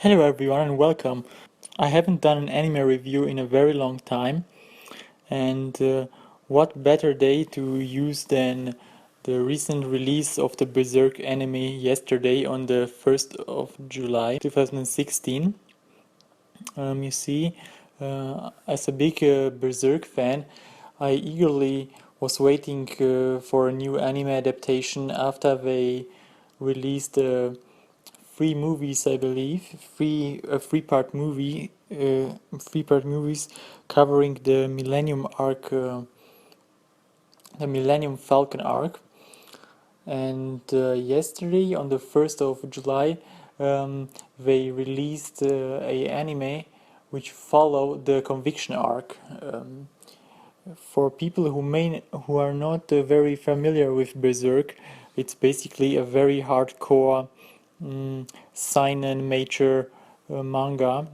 Hello everyone and welcome. I haven't done an anime review in a very long time, and what better day to use than the recent release of the Berserk anime yesterday on the 1st of July 2016. You see, as a big Berserk fan, I eagerly was waiting for a new anime adaptation after they released three movies, I believe, three-part movies covering the Millennium arc, the Millennium Falcon arc. And yesterday, on the 1st of July, they released a anime which follow the Conviction arc. For people who are not very familiar with Berserk, it's basically a very hardcore seinen major manga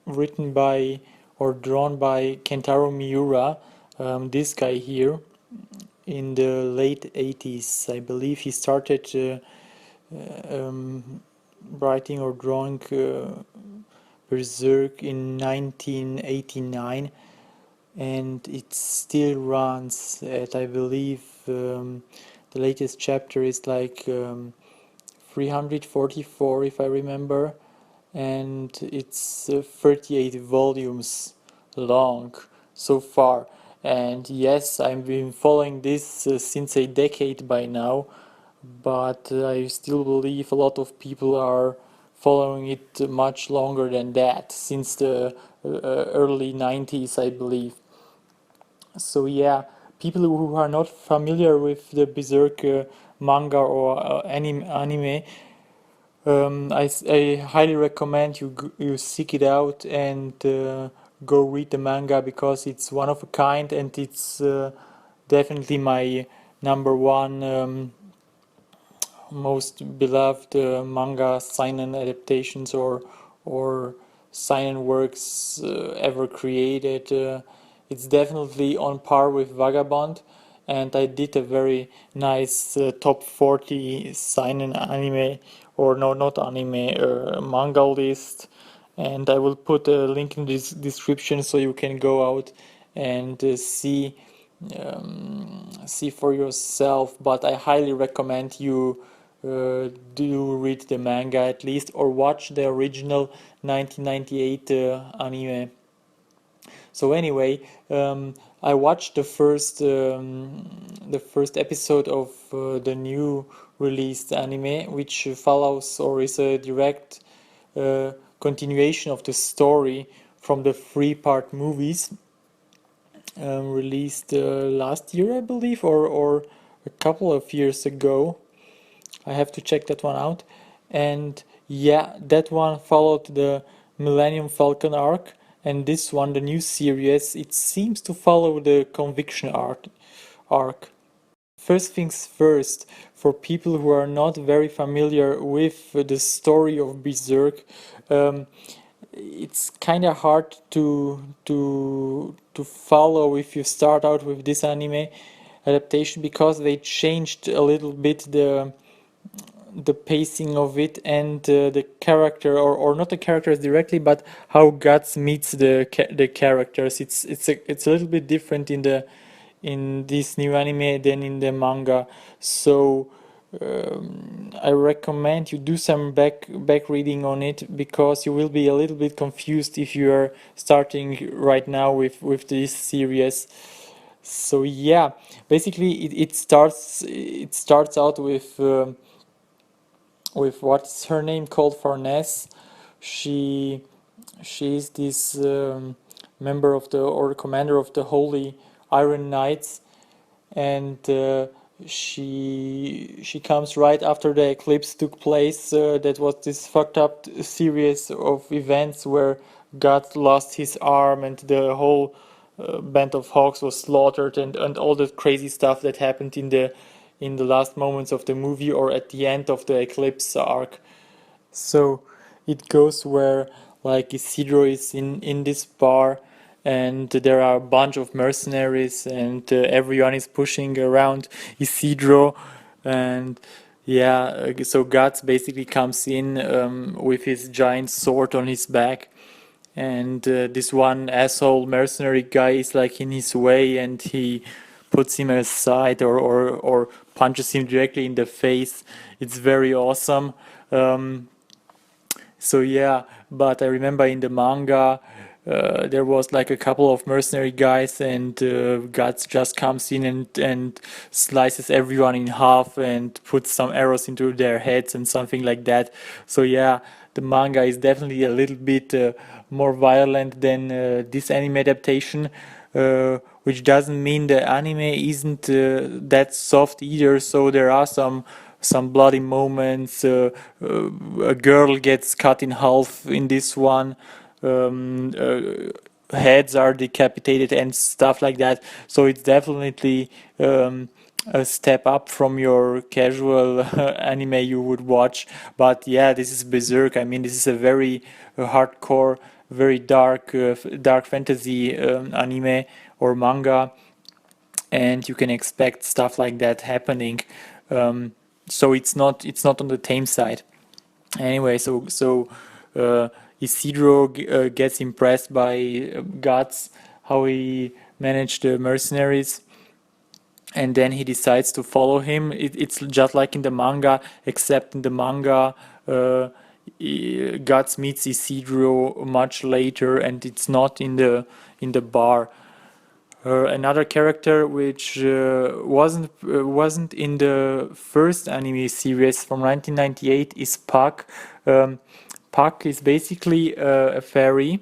written by or drawn by Kentaro Miura, this guy here, in the late 80s. I believe he started writing or drawing Berserk in 1989, and it still runs at, I believe, the latest chapter is like 344 if I remember, and it's 38 volumes long so far. And yes, I've been following this since a decade by now, but I still believe a lot of people are following it much longer than that, since the early 90s, I believe. So yeah, people who are not familiar with the Berserk manga or anime, I highly recommend you seek it out and go read the manga, because it's one of a kind, and it's definitely my number one most beloved manga seinen adaptations or seinen works ever created. It's definitely on par with Vagabond, and I did a very nice top 40 seinen anime, or no, not anime, manga list, and I will put a link in this description so you can go out and see for yourself. But I highly recommend you do read the manga at least, or watch the original 1998 anime. So anyway, I watched the first episode of the new released anime, which follows or is a direct uh, continuation of the story from the three-part movies released last year, I believe, or a couple of years ago. I have to check that one out. And yeah, that one followed the Millennium Falcon arc, and this one, the new series, it seems to follow the Conviction arc. First things first, for people who are not very familiar with the story of Berserk, um, it's kind of hard to follow if you start out with this anime adaptation, because they changed a little bit the pacing of it, and the character, or not the characters directly, but how Guts meets the characters. It's a little bit different in this new anime than in the manga. So I recommend you do some back reading on it, because you will be a little bit confused if you are starting right now with this series. So yeah, basically it starts out with what's her name called, Farnese. She she is this member of the, or commander of the Holy Iron Knights, and she comes right after the eclipse took place. That was this fucked up series of events where God lost his arm, and the whole band of hawks was slaughtered, and all the crazy stuff that happened in the last moments of the movie, or at the end of the eclipse arc. So it goes where, like, Isidro is in this bar, and there are a bunch of mercenaries, and everyone is pushing around Isidro, and Yeah, so Guts basically comes in with his giant sword on his back, and this one asshole mercenary guy is like in his way, and he puts him aside or punches him directly in the face. It's very awesome. So yeah, but I remember in the manga, there was like a couple of mercenary guys, and Guts just comes in and slices everyone in half and puts some arrows into their heads and something like that. So yeah, the manga is definitely a little bit more violent than this anime adaptation. Which doesn't mean the anime isn't that soft either. So there are some bloody moments. A girl gets cut in half in this one. Um, Heads are decapitated and stuff like that. So it's definitely a step up from your casual anime you would watch. But yeah, this is Berserk. I mean, this is a very hardcore, very dark fantasy anime or manga, and you can expect stuff like that happening. So it's not on the tame side. Anyway, uh, Isidro gets impressed by Guts, how he managed the mercenaries, and then he decides to follow him. It's just like in the manga, except in the manga, Guts meets Isidro much later, and it's not in the bar. Another character which wasn't in the first anime series from 1998 is Puck. Um, Puck is basically a fairy,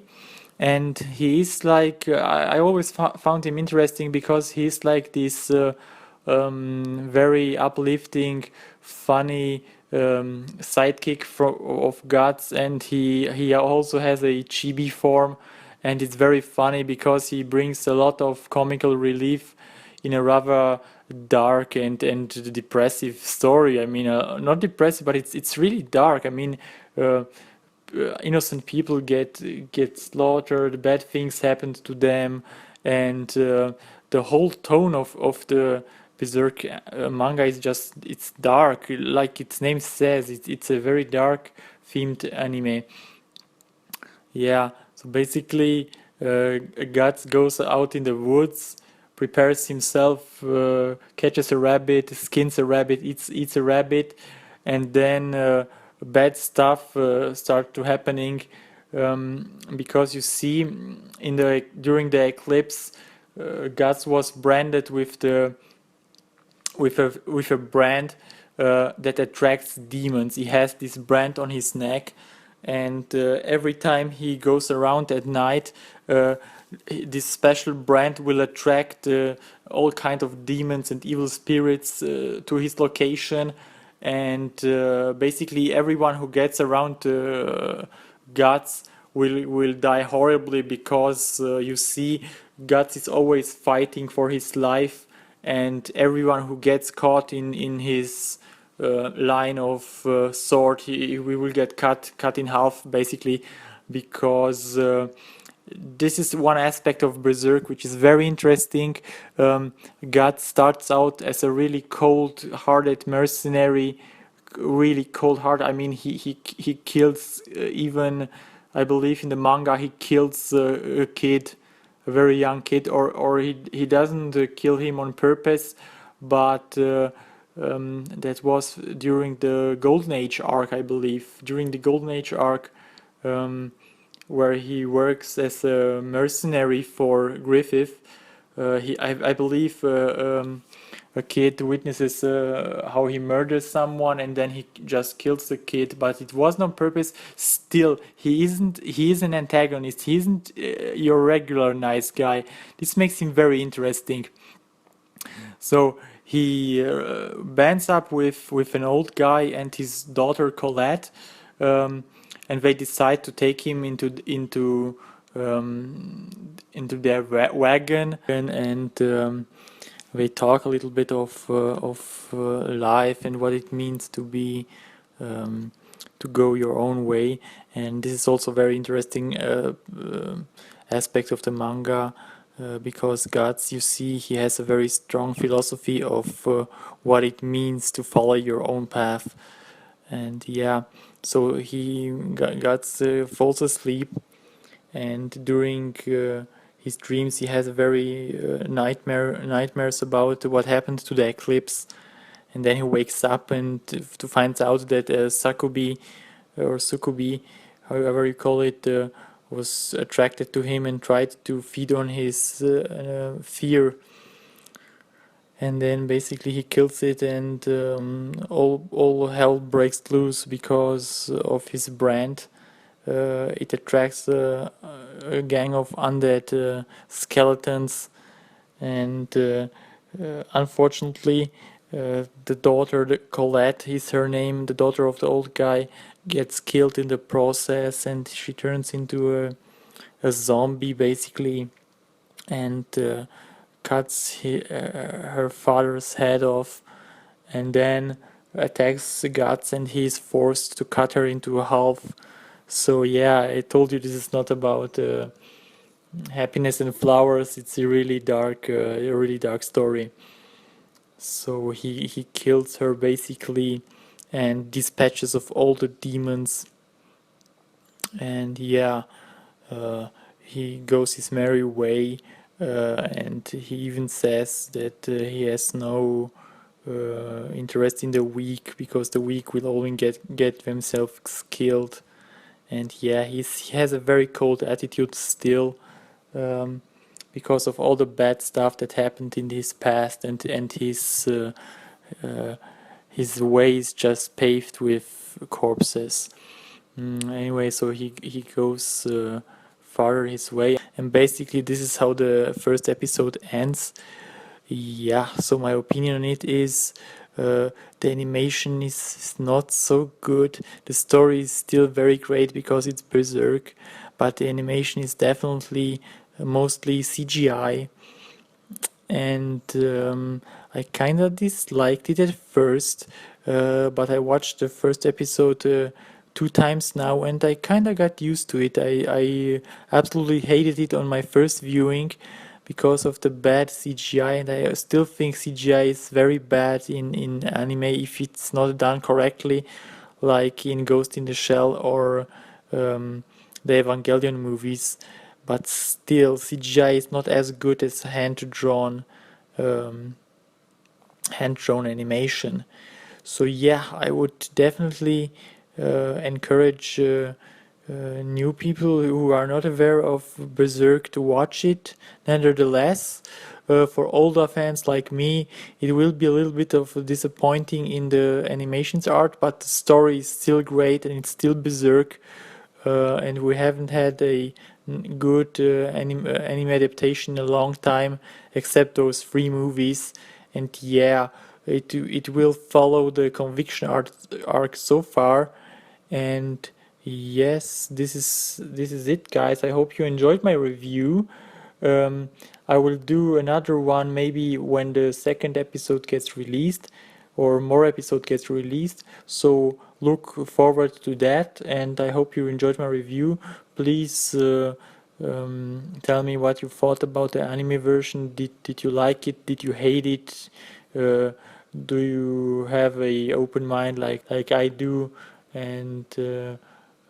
and he is like I always found him interesting because he's like this very uplifting, funny sidekick of Guts, and he also has a chibi form, and it's very funny because he brings a lot of comical relief in a rather dark and depressive story. I mean, not depressive, but it's really dark. I mean, innocent people get slaughtered, bad things happen to them, and the whole tone of the Berserk manga is just it's dark, like its name says. It's a very dark themed anime. Yeah, so basically, Guts goes out in the woods, prepares himself, catches a rabbit, skins a rabbit, eats a rabbit, and then bad stuff start to happening because you see in the during the eclipse, Guts was branded with a brand that attracts demons. He has this brand on his neck, and every time he goes around at night, this special brand will attract all kind of demons and evil spirits to his location, and basically everyone who gets around Guts will die horribly because you see Guts is always fighting for his life, and everyone who gets caught in his line of sword, we will get cut in half basically, because this is one aspect of Berserk which is very interesting. Guts starts out as a really cold-hearted mercenary, really cold-hearted. I mean, he kills even, I believe in the manga, he kills a kid, a very young kid, or he doesn't kill him on purpose, but that was during the Golden Age arc, I believe. During the Golden Age arc, where he works as a mercenary for Griffith, I believe a kid witnesses how he murders someone, and then he just kills the kid, but it wasn't on purpose. Still, he is an antagonist. He isn't your regular nice guy. This makes him very interesting. So he bands up with an old guy and his daughter Colette, and they decide to take him into their wagon, and they talk a little bit of life and what it means to be to go your own way. And this is also very interesting aspect of the manga. because Guts, you see, he has a very strong philosophy of what it means to follow your own path. And yeah, so Guts falls asleep, and during his dreams he has a very nightmares about what happened to the eclipse. And then he wakes up and to find out that Sakubi or Sukubi, however you call it, was attracted to him and tried to feed on his fear. And then basically he kills it, and all hell breaks loose because of his brand. It attracts a gang of undead skeletons, and unfortunately the daughter, Colette is her name, the daughter of the old guy, gets killed in the process, and she turns into a zombie basically, and cuts her father's head off, and then attacks the Guts, and he's forced to cut her into half. So yeah, I told you this is not about happiness and flowers. It's a really dark story. So he kills her basically and dispatches of all the demons, and yeah, he goes his merry way, and he even says that he has no interest in the weak, because the weak will only get themselves killed. And yeah, he has a very cold attitude still, because of all the bad stuff that happened in his past, and his way is just paved with corpses. Anyway, so he goes farther his way, and basically this is how the first episode ends. Yeah, so my opinion on it is the animation is not so good. The story is still very great because it's Berserk, but the animation is definitely mostly CGI, and I kind of disliked it at first, but I watched the first episode 2 times now, and I kind of got used to it. I absolutely hated it on my first viewing because of the bad CGI, and I still think CGI is very bad in anime if it's not done correctly, like in Ghost in the Shell or the Evangelion movies. But still, CGI is not as good as hand-drawn animation. So yeah, I would definitely encourage new people who are not aware of Berserk to watch it. Nevertheless, for older fans like me, it will be a little bit of disappointing in the animations art, but the story is still great and it's still Berserk. And we haven't had a good anime adaptation in a long time, except those 3 movies. And yeah, it will follow the Conviction arc so far. And yes, this is it, guys. I hope you enjoyed my review. I will do another one maybe when the second episode gets released, or more episode gets released. So look forward to that, and I hope you enjoyed my review. Please tell me what you thought about the anime version. Did you like it? Did you hate it? Do you have a open mind like I do, and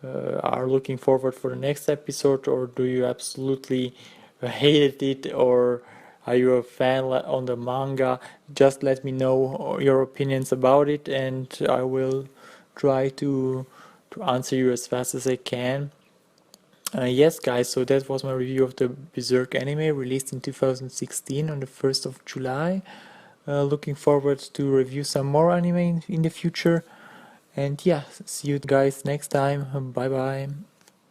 are looking forward for the next episode, or do you absolutely hated it, or are you a fan on the manga? Just let me know your opinions about it, and I will try to answer you as fast as I can. Yes, guys, so that was my review of the Berserk anime, released in 2016 on the 1st of July. Looking forward to review some more anime in the future. And yeah, see you guys next time. Bye bye.